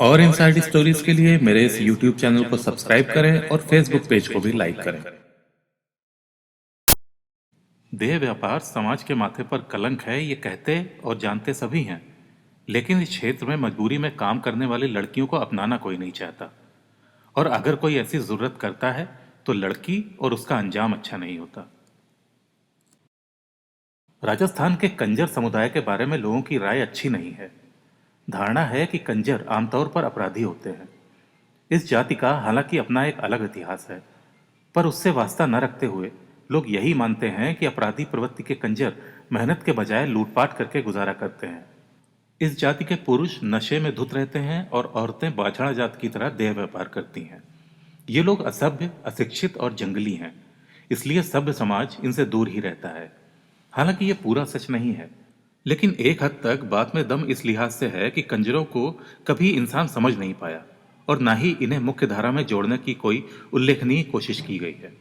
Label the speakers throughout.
Speaker 1: और inside stories के लिए मेरे इस यूट्यूब चैनल को सब्सक्राइब करें और फेसबुक पेज को भी लाइक करें। देह व्यापार समाज के माथे पर कलंक है, ये कहते और जानते सभी हैं, लेकिन इस क्षेत्र में मजबूरी में काम करने वाली लड़कियों को अपनाना कोई नहीं चाहता। और अगर कोई ऐसी जरूरत करता है तो लड़की और उसका अंजाम अच्छा नहीं होता। राजस्थान के कंजर समुदाय के बारे में लोगों की राय अच्छी नहीं है। धारणा है कि कंजर आमतौर पर अपराधी होते हैं। इस जाति का हालांकि अपना एक अलग इतिहास है, पर उससे वास्ता न रखते हुए लोग यही मानते हैं कि अपराधी प्रवृत्ति के कंजर मेहनत के बजाय लूटपाट करके गुजारा करते हैं। इस जाति के पुरुष नशे में धुत रहते हैं और औरतें बाछड़ा जात की तरह देह व्यापार करती हैं। ये लोग असभ्य, अशिक्षित और जंगली हैं, इसलिए सभ्य समाज इनसे दूर ही रहता है। हालांकि ये पूरा सच नहीं है, लेकिन एक हद तक बात में दम इस लिहाज से है कि कंजरों को कभी इंसान समझ नहीं पाया और ना ही इन्हें मुख्य धारा में जोड़ने की कोई उल्लेखनीय कोशिश की गई है।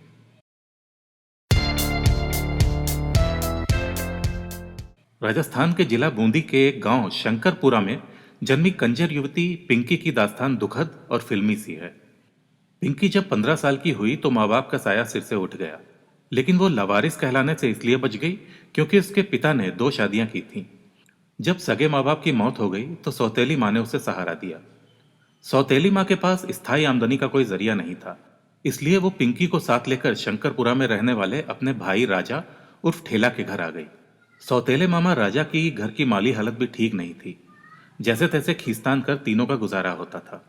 Speaker 1: राजस्थान के जिला बूंदी के एक गांव शंकरपुरा में जन्मी कंजर युवती पिंकी की दास्तान दुखद और फिल्मी सी है। पिंकी जब 15 साल की हुई तो माँ बाप का साया सिर से उठ गया, लेकिन वो लवारिस कहलाने से इसलिए बच गई क्योंकि उसके पिता ने 2 शादियां की थीं। जब सगे माँ बाप की मौत हो गई तो सौतेली माँ ने उसे सहारा दिया। सौतेली माँ के पास स्थायी आमदनी का कोई जरिया नहीं था, इसलिए वो पिंकी को साथ लेकर शंकरपुरा में रहने वाले अपने भाई राजा उर्फ ठेला के घर आ गई। सौतेले मामा राजा की घर की माली हालत भी ठीक नहीं थी। जैसे तैसे खींचतान कर तीनों का गुजारा होता था।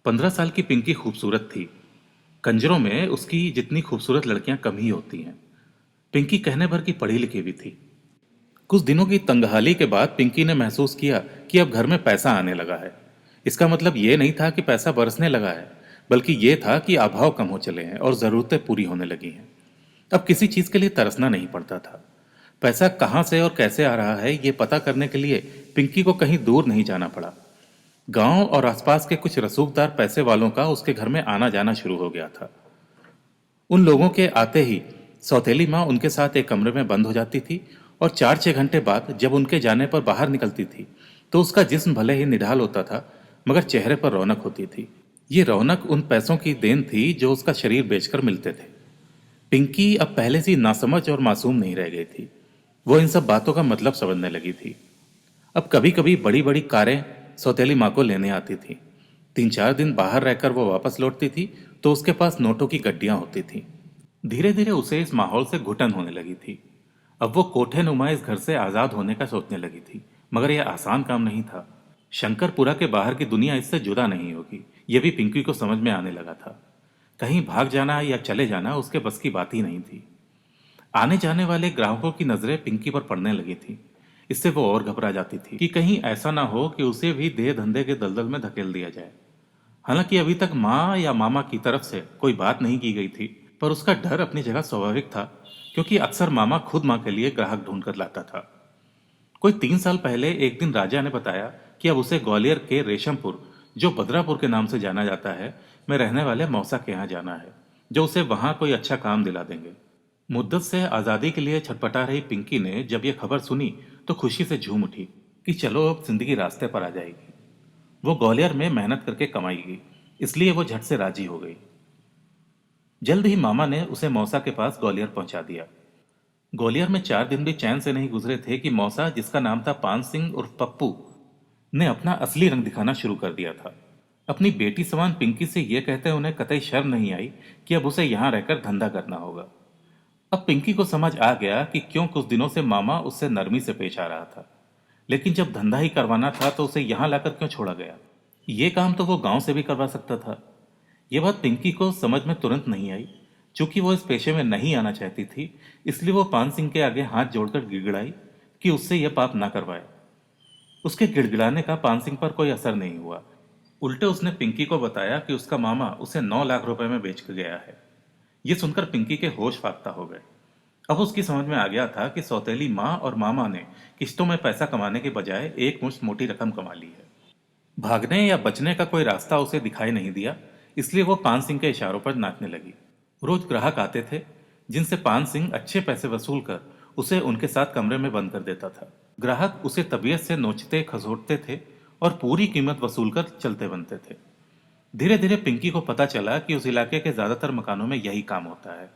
Speaker 1: 15 साल की पिंकी खूबसूरत थी। कंजरों में उसकी जितनी खूबसूरत लड़कियां कम ही होती हैं। पिंकी कहने भर की पढ़ी लिखी भी थी। कुछ दिनों की तंगहाली के बाद पिंकी ने महसूस किया कि अब घर में पैसा आने लगा है। इसका मतलब ये नहीं था कि पैसा बरसने लगा है, बल्कि ये था कि अभाव कम हो चले हैं और जरूरतें पूरी होने लगी हैं। अब किसी चीज के लिए तरसना नहीं पड़ता था। पैसा कहाँ से और कैसे आ रहा है ये पता करने के लिए पिंकी को कहीं दूर नहीं जाना पड़ा। गांव और आसपास के कुछ रसूखदार पैसे वालों का उसके घर में आना जाना शुरू हो गया था। उन लोगों के आते ही सौतेली माँ उनके साथ एक कमरे में बंद हो जाती थी और 4-6 घंटे बाद जब उनके जाने पर बाहर निकलती थी तो उसका जिस्म भले ही निढाल होता था, मगर चेहरे पर रौनक होती थी। ये रौनक उन पैसों की देन थी जो उसका शरीर बेचकर मिलते थे। पिंकी अब पहले सी नासमझ और मासूम नहीं रह गई थी। वो इन सब बातों का मतलब समझने लगी थी। अब कभी कभी बड़ी बड़ी कारें सौतेली माँ को लेने आती थी। 3-4 दिन बाहर रहकर वो वापस लौटती थी तो उसके पास नोटों की गड्डियां होती थी। धीरे धीरे उसे इस माहौल से घुटन होने लगी थी। अब वो कोठे नुमा इस घर से आजाद होने का सोचने लगी थी, मगर यह आसान काम नहीं था। शंकरपुरा के बाहर की दुनिया इससे जुदा नहीं होगी, यह भी पिंकी को समझ में आने लगा था। कहीं भाग जाना या चले जाना उसके बस की बात ही नहीं थी। आने जाने वाले ग्राहकों की नजरें पिंकी पर पड़ने लगी थी। इससे वो और घबरा जाती थी कि कहीं ऐसा ना हो कि उसे भी देह धंधे के दलदल में धकेल दिया जाए। हालांकि अभी तक माँ या मामा की तरफ से कोई बात नहीं की गई थी, पर उसका डर अपनी जगह स्वाभाविक था, क्योंकि अक्सर मामा खुद माँ के लिए ग्राहक ढूंढ कर लाता था। कोई 3 साल पहले एक दिन राजा ने बताया कि अब उसे ग्वालियर के रेशमपुर, जो बदरापुर के नाम से जाना जाता है, में रहने वाले मौसा के यहाँ जाना है, जो उसे वहां कोई अच्छा काम दिला देंगे। मुद्दत से आज़ादी के लिए छटपटा रही पिंकी ने जब यह खबर सुनी तो खुशी से झूम उठी कि चलो अब जिंदगी रास्ते पर आ जाएगी। वो ग्वालियर में मेहनत करके कमाएगी, इसलिए वो झट से राजी हो गई। जल्द ही मामा ने उसे मौसा के पास ग्वालियर पहुंचा दिया। ग्वालियर में 4 दिन भी चैन से नहीं गुजरे थे कि मौसा, जिसका नाम था पान सिंह उर्फ पप्पू, ने अपना असली रंग दिखाना शुरू कर दिया था। अपनी बेटी समान पिंकी से यह कहते उन्हें कतई शर्म नहीं आई कि अब उसे यहां रहकर धंधा करना होगा। अब पिंकी को समझ आ गया कि क्यों कुछ दिनों से मामा उससे नरमी से पेश आ रहा था, लेकिन जब धंधा ही करवाना था तो उसे यहां लाकर क्यों छोड़ा गया। ये काम तो वो गांव से भी करवा सकता था। यह बात पिंकी को समझ में तुरंत नहीं आई। चूंकि वो इस पेशे में नहीं आना चाहती थी, इसलिए वो पान सिंह के आगे हाथ जोड़कर गिड़गिड़ाई कि उससे यह पाप ना करवाए। उसके गिड़गिड़ाने का पान सिंह पर कोई असर नहीं हुआ। उल्टे उसने पिंकी को बताया कि उसका मामा उसे 9 लाख रुपए में बेच कर गया है। यह सुनकर पिंकी के होश फाख्ता हो गए। अब उसकी समझ में आ गया था कि सौतेली माँ और मामा ने किश्तों में पैसा कमाने के बजाय एक मुश्त मोटी रकम कमा ली है। भागने या बचने का कोई रास्ता उसे दिखाई नहीं दिया, इसलिए वो पान सिंह के इशारों पर नाचने लगी। रोज ग्राहक आते थे, जिनसे पान सिंह अच्छे पैसे वसूल कर उसे उनके साथ कमरे में बंद कर देता था। ग्राहक उसे तबीयत से नोचते खसोटते थे और पूरी कीमत वसूल कर चलते बनते थे। धीरे धीरे पिंकी को पता चला कि उस इलाके के ज्यादातर मकानों में यही काम होता है।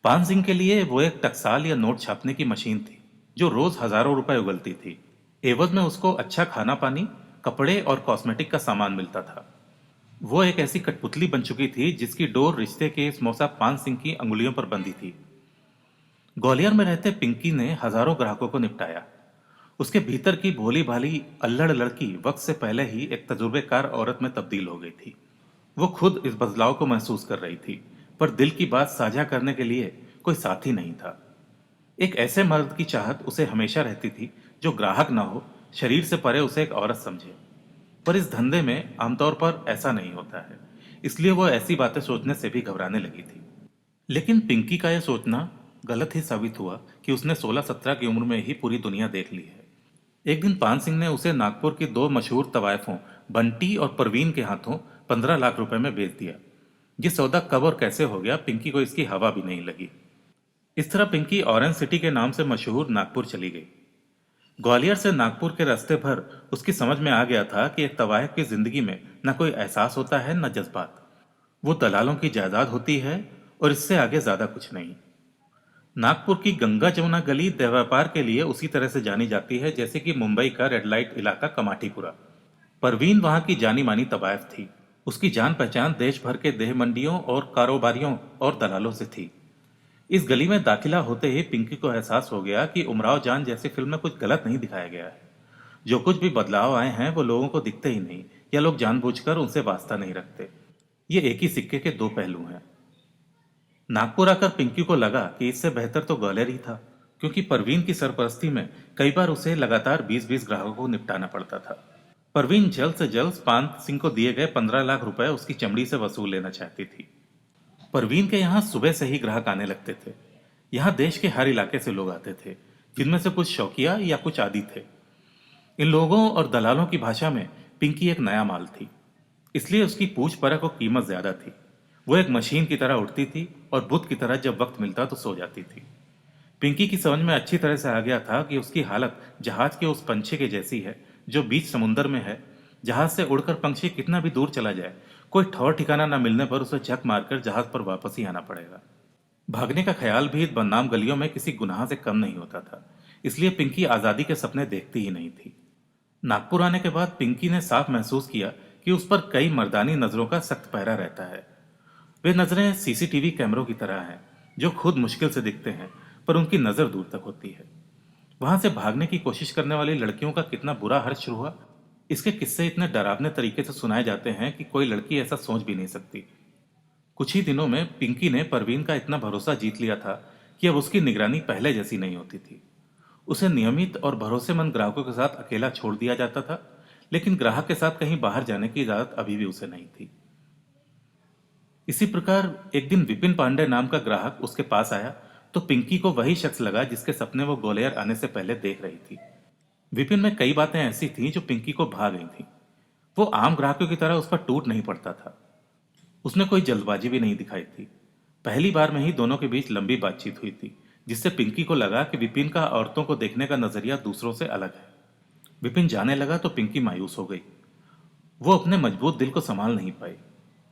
Speaker 1: पान सिंह के लिए वो एक टकसाल या नोट छापने की मशीन थी, जो रोज हजारों रुपए उगलती थी। एवज में उसको अच्छा खाना पानी, कपड़े और कॉस्मेटिक का सामान मिलता था। वो एक ऐसी कठपुतली बन चुकी थी जिसकी डोर रिश्ते के इस मौसा पान सिंह की अंगुलियों पर बंधी थी। ग्वालियर में रहते पिंकी ने हजारों ग्राहकों को निपटाया। उसके भीतर की भोली भाली अल्लड़ लड़की वक्त से पहले ही एक तजुर्बेकार औरत में तब्दील हो गई थी। वो खुद इस बदलाव को महसूस कर रही थी, पर दिल की बात साझा करने के लिए कोई साथी नहीं था। एक ऐसे मर्द की चाहत उसे हमेशा रहती थी जो ग्राहक ना हो, शरीर से परे उसे एक औरत समझे। पर इस धंधे में आमतौर पर ऐसा नहीं होता है, इसलिए वो ऐसी बातें सोचने से भी घबराने लगी थी। लेकिन पिंकी का यह सोचना गलत ही साबित हुआ कि उसने 16-17 की उम्र में ही पूरी दुनिया देख ली है। एक दिन पान सिंह ने उसे नागपुर की दो मशहूर तवायफों बंटी और परवीन के हाथों 15 लाख रुपए में बेच दिया। ये सौदा कब और कैसे हो गया, पिंकी को इसकी हवा भी नहीं लगी। इस तरह पिंकी ऑरेंज सिटी के नाम से मशहूर नागपुर चली गई। ग्वालियर से नागपुर के रास्ते भर उसकी समझ में आ गया था कि एक तवायफ की जिंदगी में न कोई एहसास होता है न जज्बात। वो दलालों की जायदाद होती है और इससे आगे ज्यादा कुछ नहीं। नागपुर की गंगा जमुना गली देह व्यापार के लिए उसी तरह से जानी जाती है जैसे कि मुंबई का रेड लाइट इलाका कमाटीपुरा। परवीन वहां की जानी मानी तवायफ थी। उसकी जान पहचान देश भर के देह मंडियों और कारोबारियों और दलालों से थी। इस गली में दाखिला होते ही पिंकी को एहसास हो गया कि उमराव जान जैसी फिल्म में कुछ गलत नहीं दिखाया गया है। जो कुछ भी बदलाव आए हैं वो लोगों को दिखते ही नहीं, या लोग जानबूझकर उनसे वास्ता नहीं रखते। ये एक ही सिक्के के दो पहलू हैं। नागपुर आकर पिंकी को लगा कि इससे बेहतर तो ग्वालियर ही था, क्योंकि परवीन की सरपरस्ती में कई बार उसे लगातार 20-20 ग्राहकों को निपटाना पड़ता था। परवीन जल्द से जल्द पान सिंह को दिए गए 15 लाख रुपए उसकी चमड़ी से वसूल लेना चाहती थी। परवीन के यहाँ सुबह से ही ग्राहक आने लगते थे। यहाँ देश के हर इलाके से लोग आते थे, जिनमें से कुछ शौकिया या कुछ आदी थे। इन लोगों और दलालों की भाषा में पिंकी एक नया माल थी, इसलिए उसकी पूछ परख और कीमत ज्यादा थी। वो एक मशीन की तरह उठती थी और बुत की तरह जब वक्त मिलता तो सो जाती थी। पिंकी की समझ में अच्छी तरह से आ गया था कि उसकी हालत जहाज के उस पंछी के जैसी है जो बीच समुद्र में है। जहाज से उड़कर पंछी कितना भी दूर चला जाए, कोई ठौर ठिकाना न मिलने पर उसे झक मारकर जहाज पर वापस ही आना पड़ेगा। भागने का ख्याल भी इस बदनाम गलियों में किसी गुनाह से कम नहीं होता था, इसलिए पिंकी आजादी के सपने देखती ही नहीं थी। नागपुर आने के बाद पिंकी ने साफ महसूस किया कि उस पर कई मर्दानी नजरों का सख्त पहरा रहता है। वे नजरें सीसीटीवी कैमरों की तरह हैं, जो खुद मुश्किल से दिखते हैं पर उनकी नजर दूर तक होती है। वहां से भागने की कोशिश करने वाली लड़कियों का कितना बुरा हर्ष हुआ, इसके किस्से इतने डरावने तरीके से सुनाए जाते हैं कि कोई लड़की ऐसा सोच भी नहीं सकती। कुछ ही दिनों में पिंकी ने परवीन का इतना भरोसा जीत लिया था कि अब उसकी निगरानी पहले जैसी नहीं होती थी। उसे नियमित और भरोसेमंद ग्राहकों के साथ अकेला छोड़ दिया जाता था, लेकिन ग्राहक के साथ कहीं बाहर जाने की इजाजत अभी भी उसे नहीं थी। इसी प्रकार एक दिन विपिन पांडे नाम का ग्राहक उसके पास आया तो पिंकी को वही शख्स लगा जिसके सपने वो ग्वालियर आने से पहले देख रही थी। विपिन में कई बातें ऐसी थीं जो पिंकी को भा गई थीं। वो आम ग्राहकों की तरह उस पर टूट नहीं पड़ता था। उसने कोई जल्दबाजी भी नहीं दिखाई थी। पहली बार में ही दोनों के बीच लंबी बातचीत हुई थी, जिससे पिंकी को लगा कि विपिन का औरतों को देखने का नजरिया दूसरों से अलग है। विपिन जाने लगा तो पिंकी मायूस हो गई। वो अपने मजबूत दिल को संभाल नहीं पाई।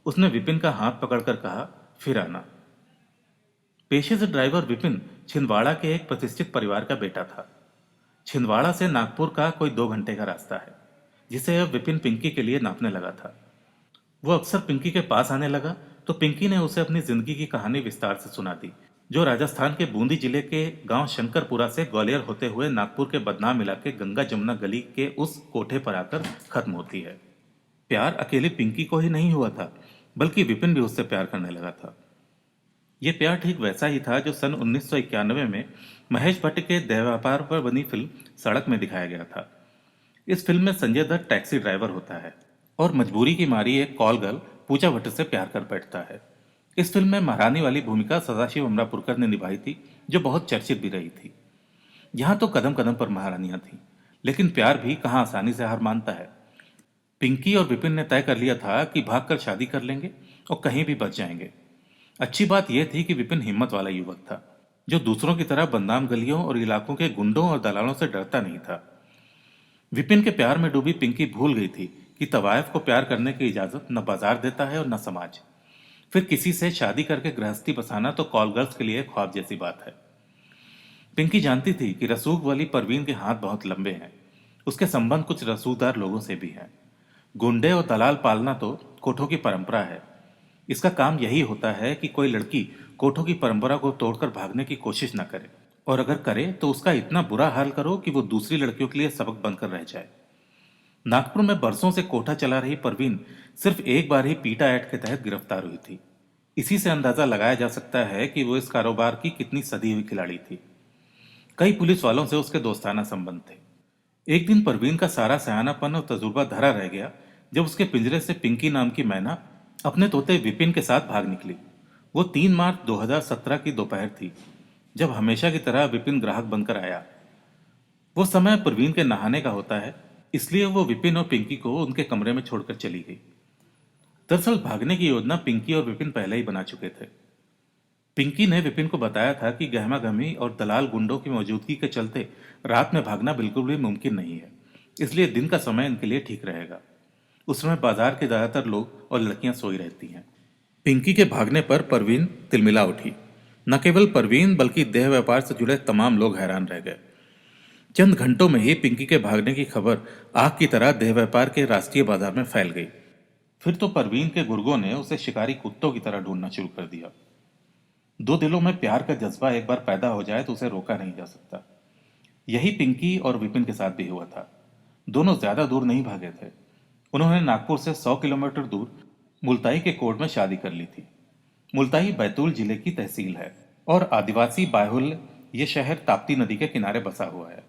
Speaker 1: उसने विपिन का हाथ पकड़कर कहा, फिर आना। पेशे से ड्राइवर विपिन छिंदवाड़ा के एक प्रतिष्ठित परिवार का बेटा था। छिंदवाड़ा से नागपुर का कोई 2 घंटे का रास्ता है, जिसे अब विपिन पिंकी के लिए नापने लगा था। वो अक्सर पिंकी के पास आने लगा तो पिंकी ने उसे अपनी जिंदगी की कहानी विस्तार से सुना दी, जो राजस्थान के बूंदी जिले के गांव शंकरपुरा से ग्वालियर होते हुए नागपुर के बदनाम इलाके गंगा जमुना गली के उस कोठे पर आकर खत्म होती है। प्यार अकेले पिंकी को ही नहीं हुआ था, बल्कि विपिन भी उससे प्यार करने लगा था। यह प्यार ठीक वैसा ही था जो सन 1991 में महेश भट्ट के देह व्यापार पर बनी फिल्म सड़क में दिखाया गया था। इस फिल्म में संजय दत्त टैक्सी ड्राइवर होता है और मजबूरी की मारी एक कॉल गर्ल पूजा भट्ट से प्यार कर बैठता है। इस फिल्म में महारानी वाली भूमिका सदाशिव अमरापुरकर ने निभाई थी, जो बहुत चर्चित भी रही थी। यहाँ तो कदम कदम पर महारानियां थीं, लेकिन प्यार भी कहाँ आसानी से हार मानता है। पिंकी और विपिन ने तय कर लिया था कि भागकर शादी कर लेंगे और कहीं भी बच जाएंगे। अच्छी बात यह थी कि विपिन हिम्मत वाला युवक था, जो दूसरों की तरह बदनाम गलियों और इलाकों के गुंडों और दलालों से डरता नहीं था। विपिन के प्यार में डूबी पिंकी भूल गई थी कि तवायफ को प्यार करने की इजाजत न बाजार देता है और न समाज। फिर किसी से शादी करके गृहस्थी बसाना तो कॉल गर्ल्स के लिए ख्वाब जैसी बात है। पिंकी जानती थी कि रसूख वाली परवीन के हाथ बहुत लंबे हैं। उसके संबंध कुछ रसूखदार लोगों से भी हैं। गुंडे और दलाल पालना तो कोठों की परंपरा है। इसका काम यही होता है कि कोई लड़की कोठों की परंपरा को तोड़कर भागने की कोशिश न करे, और अगर करे तो उसका इतना बुरा हाल करो कि वो दूसरी लड़कियों के लिए सबक बनकर रह जाए। नागपुर में बरसों से कोठा चला रही परवीन सिर्फ एक बार ही पीटा एक्ट के तहत गिरफ्तार हुई थी। इसी से अंदाजा लगाया जा सकता है कि वो इस कारोबार की कितनी सदी हुई खिलाड़ी थी। कई पुलिस वालों से उसके दोस्ताना संबंध थे। एक दिन परवीन का सारा सयानापन और तजुर्बा धरा रह गया जब उसके पिंजरे से पिंकी नाम की मैना अपने तोते विपिन के साथ भाग निकली। वो 3 मार्च 2017 की दोपहर थी, जब हमेशा की तरह विपिन ग्राहक बनकर आया। वो समय परवीन के नहाने का होता है, इसलिए वो विपिन और पिंकी को उनके कमरे में छोड़कर चली गई। दरअसल भागने की योजना पिंकी और विपिन पहले ही बना चुके थे। पिंकी ने विपिन को बताया था कि गहमा गहमी और दलाल गुंडों की मौजूदगी के चलते रात में भागना बिल्कुल भी मुमकिन नहीं है, इसलिए दिन का समय इनके लिए ठीक रहेगा। उस समय बाजार के ज्यादातर लोग और लड़कियां सोई रहती हैं। पिंकी के भागने पर परवीन तिलमिला उठी। न केवल परवीन बल्कि देह व्यापार से जुड़े तमाम लोग हैरान रह गए। चंद घंटों में ही पिंकी के भागने की खबर आग की तरह देह व्यापार के राष्ट्रीय बाजार में फैल गई। फिर तो परवीन के गुर्गों ने उसे शिकारी कुत्तों की तरह ढूंढना शुरू कर दिया। दो दिलों में प्यार का जज्बा एक बार पैदा हो जाए तो उसे रोका नहीं जा सकता। यही पिंकी और विपिन के साथ भी हुआ था। दोनों ज्यादा दूर नहीं भागे थे। उन्होंने नागपुर से 100 किलोमीटर दूर मुल्ताई के कोर्ट में शादी कर ली थी। मुल्ताई बैतूल जिले की तहसील है और आदिवासी बाहुल्य ये शहर ताप्ती नदी के किनारे बसा हुआ है।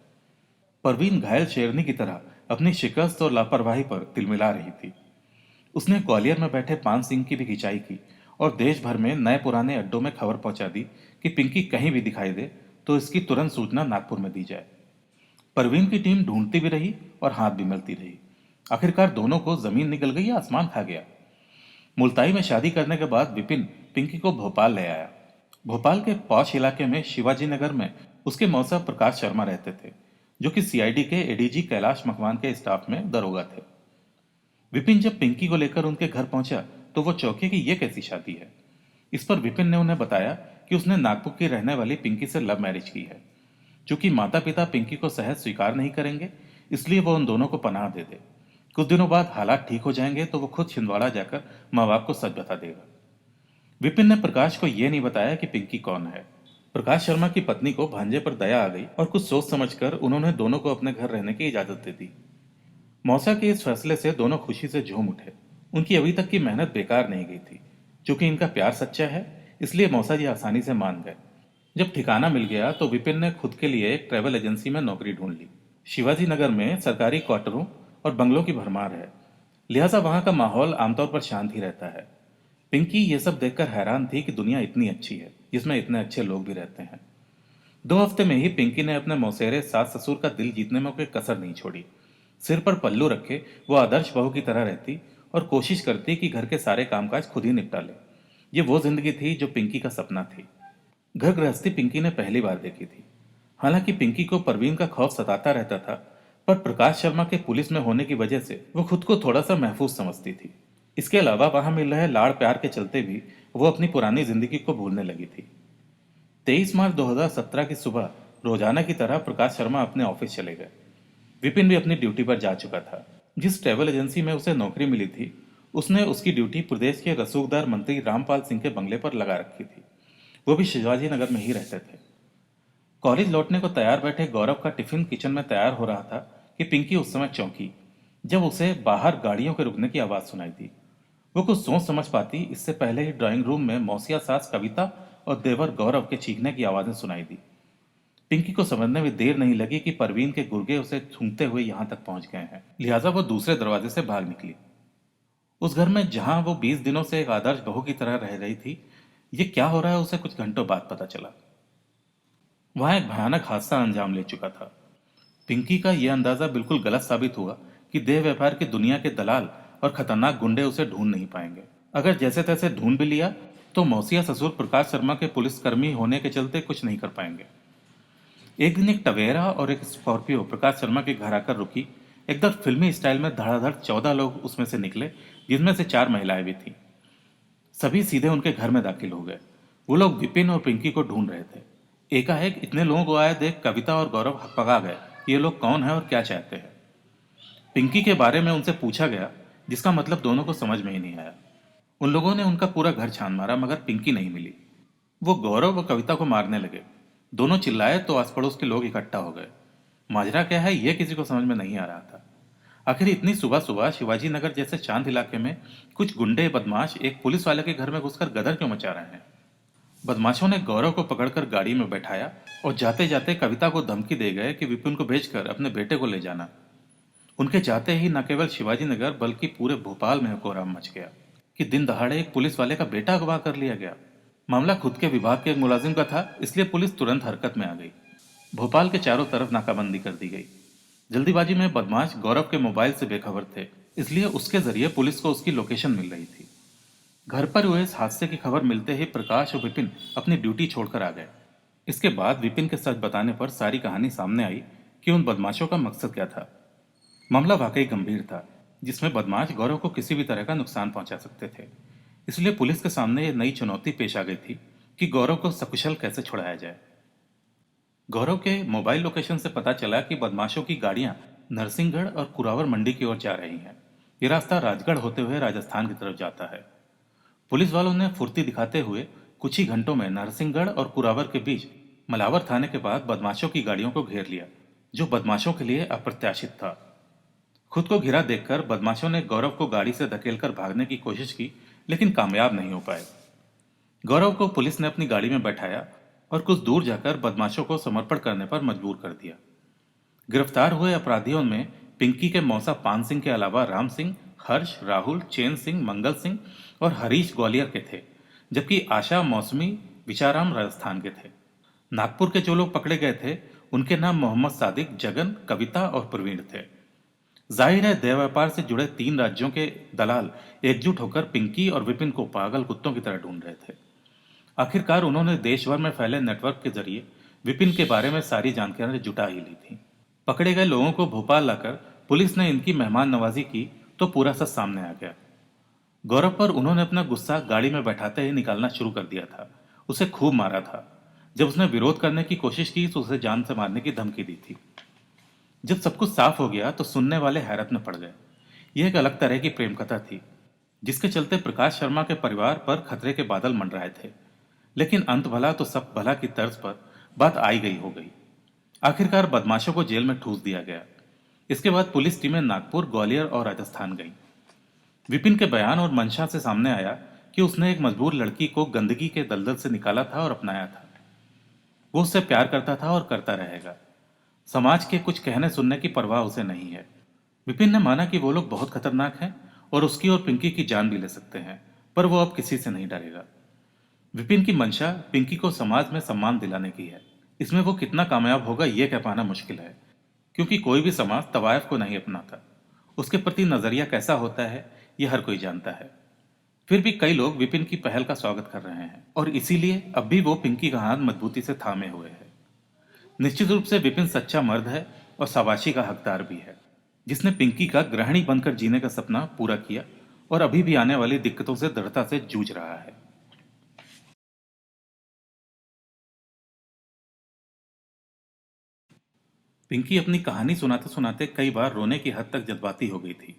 Speaker 1: परवीन घायल शेरनी की तरह अपनी शिकस्त और लापरवाही पर तिलमिला रही थी। उसने ग्वालियर में बैठे पान सिंह की भी खिंचाई की और देश भर में नए पुराने अड्डों में खबर पहुंचा दी कि पिंकी कहीं भी दिखाई दे तो इसकी तुरंत सूचना नागपुर में दी जाए। परवीन की टीम ढूंढती भी रही और हाथ भी मिलती रही। आखिरकार दोनों को जमीन निकल गई या आसमान खा गया। मुल्ताई में शादी करने के बाद विपिन पिंकी को भोपाल ले आया। भोपाल के पौष इलाके में शिवाजी नगर में उसके मौसा प्रकाश शर्मा रहते थे, जो कि सीआईडी के एडीजी कैलाश मकवान के स्टाफ में दरोगा थे। विपिन जब पिंकी को लेकर उनके घर पहुंचा तो वो चौंके कि यह कैसी शादी है। इस पर विपिन ने उन्हें बताया कि उसने नागपुर की रहने वाली पिंकी से लव मैरिज की है। चूंकि माता पिता पिंकी को सहज स्वीकार नहीं करेंगे, इसलिए वो उन दोनों को पनाह दे दे। कुछ दिनों बाद हालात ठीक हो जाएंगे तो वो खुद छिंदवाड़ा जाकर माँ बाप को सच बता देगा। विपिन ने प्रकाश को यह नहीं बताया कि पिंकी कौन है। प्रकाश शर्मा की पत्नी को भांजे पर दया आ गई और कुछ सोच समझकर उन्होंने दोनों को अपने घर रहने की इजाजत दे दी। मौसा के इस फैसले से दोनों खुशी से झूम उठे। उनकी अभी तक की मेहनत बेकार नहीं गई थी। चूंकि इनका प्यार सच्चा है, इसलिए मौसा जी आसानी से मान गए। जब ठिकाना मिल गया तो विपिन ने खुद के लिए एक ट्रैवल एजेंसी में नौकरी ढूंढ ली। शिवाजी नगर में सरकारी क्वार्टरों और बंगलों की भरमार है, लिहाजा वहां का माहौल आमतौर पर शांत ही रहता है। पिंकी ये सब देखकर हैरान थी कि दुनिया इतनी अच्छी है जिसमें इतने अच्छे लोग भी रहते हैं। 2 हफ्ते में ही पिंकी ने अपने मौसेरे सास ससुर का दिल जीतने में कोई कसर नहीं छोड़ी। सिर पर पल्लू रखे वो आदर्श बहू की तरह रहती और कोशिश करती कि घर के सारे कामकाज खुद ही निपटा ले। ये वो जिंदगी थी जो पिंकी का सपना थी। घर गृहस्थी पिंकी ने पहली बार देखी थी। हालांकि पिंकी को परवीन का खौफ सताता रहता था, पर प्रकाश शर्मा के पुलिस में होने की वजह से वो खुद को थोड़ा सा महफूज समझती थी। इसके अलावा वहां मिल रहे लाड़ प्यार के चलते भी वो अपनी पुरानी जिंदगी को भूलने लगी थी। 23 मार्च 2017 की सुबह रोजाना की तरह प्रकाश शर्मा अपने ऑफिस चले गए। विपिन भी अपनी ड्यूटी पर जा चुका था। जिस ट्रैवल एजेंसी में उसे नौकरी मिली थी, उसने उसकी ड्यूटी प्रदेश के रसूखदार मंत्री रामपाल सिंह के बंगले पर लगा रखी थी। वो भी शिवाजी नगर में ही रहते थे। कॉलेज लौटने को तैयार बैठे गौरव का टिफिन किचन में तैयार हो रहा था कि पिंकी उस समय चौंकी जब उसे बाहर गाड़ियों के रुकने की आवाज सुनाई दी। वो कुछ सोच समझ पाती इससे पहले ही ड्राइंग रूम में मौसिया सास कविता और देवर गौरव के चीखने की आवाजें सुनाई दी। पिंकी को समझने में देर नहीं लगी कि परवीन के गुर्गे उसे सूंघते हुए यहां तक पहुंच गए हैं, लिहाजा वो दूसरे दरवाजे से भाग निकली। उस घर में जहां वो 20 दिनों से एक आदर्श बहू की तरह रह रही थी, ये क्या हो रहा है उसे कुछ घंटों बाद पता चला। वहां एक भयानक हादसा अंजाम ले चुका था। पिंकी का यह अंदाजा बिल्कुल गलत साबित हुआ कि देह व्यापार की दुनिया के दलाल और खतरनाक गुंडे उसे ढूंढ नहीं पाएंगे। अगर जैसे तैसे ढूंढ भी लिया तो मौसिया ससुर प्रकाश शर्मा के पुलिसकर्मी होने के चलते कुछ नहीं कर पाएंगे। एक दिन एक टवेरा और एक स्कॉर्पियो प्रकाश शर्मा के घर आकर रुकी, एकदम फिल्मी स्टाइल में धड़ाधड़ 14 लोग उसमें से निकले, जिनमें से 4 महिलाएं भी थीं। सभी सीधे उनके घर में दाखिल हो गए। वो लोग विपिन और पिंकी को ढूंढ रहे थे। एकाएक इतने लोगों को आए देख कविता और गौरव हकपका गए कि ये लोग कौन है और क्या चाहते हैं। पिंकी के बारे में उनसे पूछा गया, जिसका मतलब दोनों को समझ में ही नहीं आया। उन लोगों ने उनका पूरा घर छान मारा, मगर पिंकी नहीं मिली। वो गौरव और कविता को मारने लगे। दोनों चिल्लाए तो आस पड़ोस के लोग इकट्ठा हो गए। माजरा क्या है ये किसी को समझ में नहीं आ रहा था। आखिर इतनी सुबह सुबह शिवाजी नगर जैसे शांत इलाके में कुछ गुंडे बदमाश एक पुलिस वाले के घर में घुसकर गदर क्यों मचा रहे हैं। बदमाशों ने गौरव को पकड़कर गाड़ी में बैठाया और जाते जाते कविता को धमकी दे गए कि विपिन को भेजकर अपने बेटे को ले जाना। उनके जाते ही न केवल शिवाजी नगर बल्कि पूरे भोपाल में कोहराम मच गया कि दिन दहाड़े एक पुलिस वाले का बेटा अगवा कर लिया गया। मामला खुद के विभाग के एक मुलाजिम का था, इसलिए पुलिस तुरंत हरकत में आ गई। भोपाल के चारों तरफ नाकाबंदी कर दी गई। जल्दीबाजी में बदमाश गौरव के मोबाइल से बेखबर थे, इसलिए उसके जरिए पुलिस को उसकी लोकेशन मिल रही थी। घर पर हुए इस हादसे की खबर मिलते ही प्रकाश और विपिन अपनी ड्यूटी छोड़कर आ गए। इसके बाद विपिन के सच बताने पर सारी कहानी सामने आई कि उन बदमाशों का मकसद क्या था। मामला वाकई गंभीर था, जिसमें बदमाश गौरव को किसी भी तरह का नुकसान पहुंचा सकते थे। इसलिए पुलिस के सामने ये नई चुनौती पेश आ गई थी कि गौरव को सकुशल कैसे छुड़ाया जाए। गौरव के मोबाइल लोकेशन से पता चला कि बदमाशों की गाड़ियां नरसिंहगढ़ और कुरावर मंडी की ओर जा रही हैं। ये रास्ता राजगढ़ होते हुए राजस्थान की तरफ जाता है। पुलिस वालों ने फुर्ती दिखाते हुए कुछ ही घंटों में नरसिंहगढ़ और कुरावर के बीच मलावर थाने के बाद बदमाशों की गाड़ियों को घेर लिया, जो बदमाशों के लिए अप्रत्याशित था। खुद को घिरा देखकर बदमाशों ने गौरव को गाड़ी से धकेलकर भागने की कोशिश की, लेकिन कामयाब नहीं हो पाए। गौरव को पुलिस ने अपनी गाड़ी में बैठाया और कुछ दूर जाकर बदमाशों को समर्पण करने पर मजबूर कर दिया। गिरफ्तार हुए अपराधियों में पिंकी के मौसा पान सिंह के अलावा राम सिंह, हर्ष, राहुल, चैन सिंह, मंगल सिंह और हरीश ग्वालियर के थे, जबकि आशा, मौसमी, विचाराम राजस्थान के थे। नागपुर के जो लोग पकड़े गए थे उनके नाम मोहम्मद सादिक, जगन, कविता और प्रवीण थे। जाहिर है देह व्यापार से जुड़े 3 राज्यों के दलाल एकजुट होकर पिंकी और विपिन को पागल कुत्तों की तरह ढूंढ रहे थे। आखिरकार उन्होंने देश भर में फैले नेटवर्क के जरिए विपिन के बारे में सारी जानकारी जुटा ही ली थी। पकड़े गए लोगों को भोपाल लाकर पुलिस ने इनकी मेहमान नवाजी की तो पूरा सच सामने आ गया। गौरव पर उन्होंने अपना गुस्सा गाड़ी में बैठाते ही निकालना शुरू कर दिया था। उसे खूब मारा था। जब उसने विरोध करने की कोशिश की तो उसे जान से मारने की धमकी दी थी। जब सब कुछ साफ हो गया तो सुनने वाले हैरत में पड़ गए। यह एक अलग तरह की प्रेम कथा थी, जिसके चलते प्रकाश शर्मा के परिवार पर खतरे के बादल मंडराए थे। लेकिन अंत भला तो सब भला की तर्ज पर बात आई गई हो गई। आखिरकार बदमाशों को जेल में ठूस दिया गया। इसके बाद पुलिस टीमें नागपुर, ग्वालियर और राजस्थान गईं। विपिन के बयान और मंशा से सामने आया कि उसने एक मजबूर लड़की को गंदगी के दलदल से निकाला था और अपनाया था। वो उससे प्यार करता था और करता रहेगा। समाज के कुछ कहने सुनने की परवाह उसे नहीं है। विपिन ने माना कि वो लोग बहुत खतरनाक हैं और उसकी और पिंकी की जान भी ले सकते हैं, पर वो अब किसी से नहीं डरेगा। विपिन की मंशा पिंकी को समाज में सम्मान दिलाने की है। इसमें वो कितना कामयाब होगा ये कह पाना मुश्किल है, क्योंकि कोई भी समाज तवायफ को नहीं अपनाता। उसके प्रति नजरिया कैसा होता है ये हर कोई जानता है। फिर भी कई लोग विपिन की पहल का स्वागत कर रहे हैं और इसीलिए अब भी वो पिंकी का हाथ मजबूती से थामे हुए है। निश्चित रूप से विपिन सच्चा मर्द है और शाबाशी का हकदार भी है, जिसने पिंकी का गृहिणी बनकर जीने का सपना पूरा किया और अभी भी आने वाली दिक्कतों से दृढ़ता से जूझ रहा है। पिंकी अपनी कहानी सुनाते सुनाते कई बार रोने की हद तक जज्बाती हो गई थी।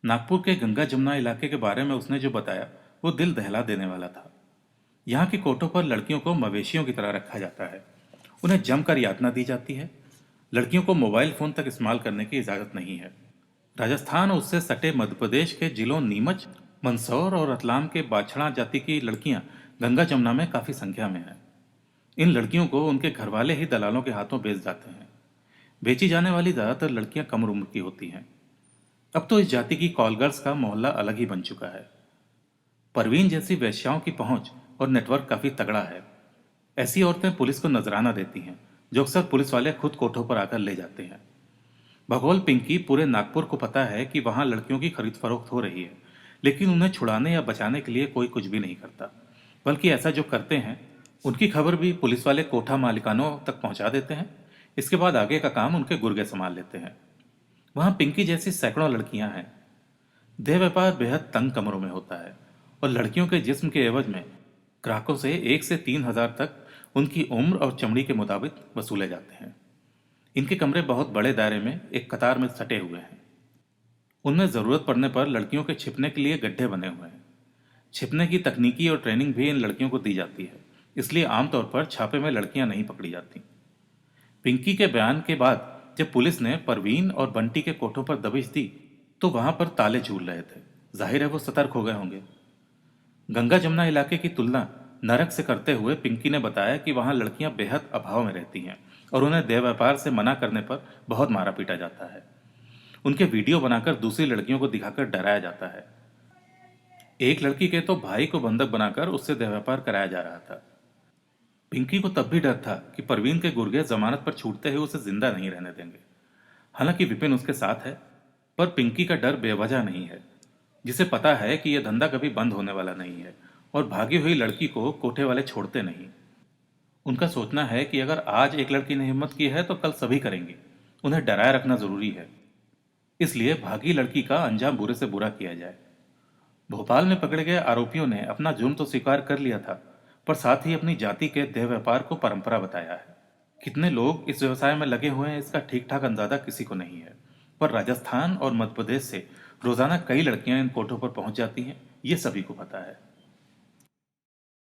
Speaker 1: नागपुर के गंगा जमुना इलाके के बारे में उसने जो बताया वो दिल दहला देने वाला था। यहाँ की कोर्टों पर लड़कियों को मवेशियों की तरह रखा जाता है। उन्हें जमकर यातना दी जाती है। लड़कियों को मोबाइल फोन तक इस्तेमाल करने की इजाजत नहीं है। राजस्थान और उससे सटे मध्य प्रदेश के जिलों नीमच, मंदसौर और रतलाम के बाछड़ा जाति की लड़कियां गंगा जमुना में काफी संख्या में हैं। इन लड़कियों को उनके घरवाले ही दलालों के हाथों बेच जाते हैं। बेची जाने वाली ज्यादातर लड़कियां कम उम्र की होती हैं। अब तो इस जाति की कॉल गर्ल्स का मोहल्ला अलग ही बन चुका है। परवीन जैसी वेश्याओं की पहुंच और नेटवर्क काफी तगड़ा है। ऐसी औरतें पुलिस को नजराना देती हैं, जो अक्सर पुलिस वाले खुद कोठों पर आकर ले जाते हैं। भगोल पिंकी पूरे नागपुर को पता है कि वहां लड़कियों की खरीद फरोख्त हो रही है, लेकिन उन्हें छुड़ाने या बचाने के लिए कोई कुछ भी नहीं करता। बल्कि ऐसा जो करते हैं उनकी खबर भी पुलिस वाले कोठा मालिकानों तक पहुंचा देते हैं। इसके बाद आगे का काम उनके गुर्गे संभाल लेते हैं। वहां पिंकी जैसी सैकड़ों लड़कियां हैं। देह व्यापार बेहद तंग कमरों में होता है और लड़कियों के जिस्म के एवज में ग्राहकों से 1 से 3 हजार तक उनकी उम्र और चमड़ी के मुताबिक वसूले जाते हैं। इनके कमरे बहुत बड़े दायरे में एक कतार में सटे हुए हैं। उनमें जरूरत पड़ने पर लड़कियों के छिपने के लिए गड्ढे बने हुए हैं। छिपने की तकनीकी और ट्रेनिंग भी इन लड़कियों को दी जाती है, इसलिए आमतौर पर छापे में लड़कियां नहीं पकड़ी जाती। पिंकी के बयान के बाद जब पुलिस ने परवीन और बंटी के कोठों पर दबिश दी तो वहां पर ताले झूल रहे थे। जाहिर है वो सतर्क हो गए होंगे। गंगा जमुना इलाके की तुलना नरक से करते हुए पिंकी ने बताया कि वहां लड़कियां बेहद अभाव में रहती हैं और उन्हें देह व्यापार से मना करने पर बहुत मारा पीटा जाता है। उनके वीडियो बनाकर दूसरी लड़कियों को दिखाकर डराया जाता है। एक लड़की के तो भाई को बंधक बनाकर उससे देह व्यापार कराया जा रहा था। पिंकी को तब भी डर था कि परवीन के गुर्गे जमानत पर छूटते ही उसे जिंदा नहीं रहने देंगे। हालांकि विपिन उसके साथ है, पर पिंकी का डर बेवजह नहीं है। जिसे पता है कि यह धंधा कभी बंद होने वाला नहीं है और भागी हुई लड़की को कोठे वाले छोड़ते नहीं। उनका सोचना है कि अगर आज एक लड़की ने हिम्मत की है तो कल सभी करेंगे। उन्हें डराए रखना जरूरी है, इसलिए भागी लड़की का अंजाम बुरे से बुरा किया जाए। भोपाल में पकड़े गए आरोपियों ने अपना जुर्म तो स्वीकार कर लिया था, पर साथ ही अपनी जाति के देह व्यापार को परंपरा बताया है। कितने लोग इस व्यवसाय में लगे हुए हैं इसका ठीक ठाक अंदाजा किसी को नहीं है, पर राजस्थान और मध्य प्रदेश से रोजाना कई लड़कियां इन कोठों पर पहुंच जाती हैं, ये सभी को पता है।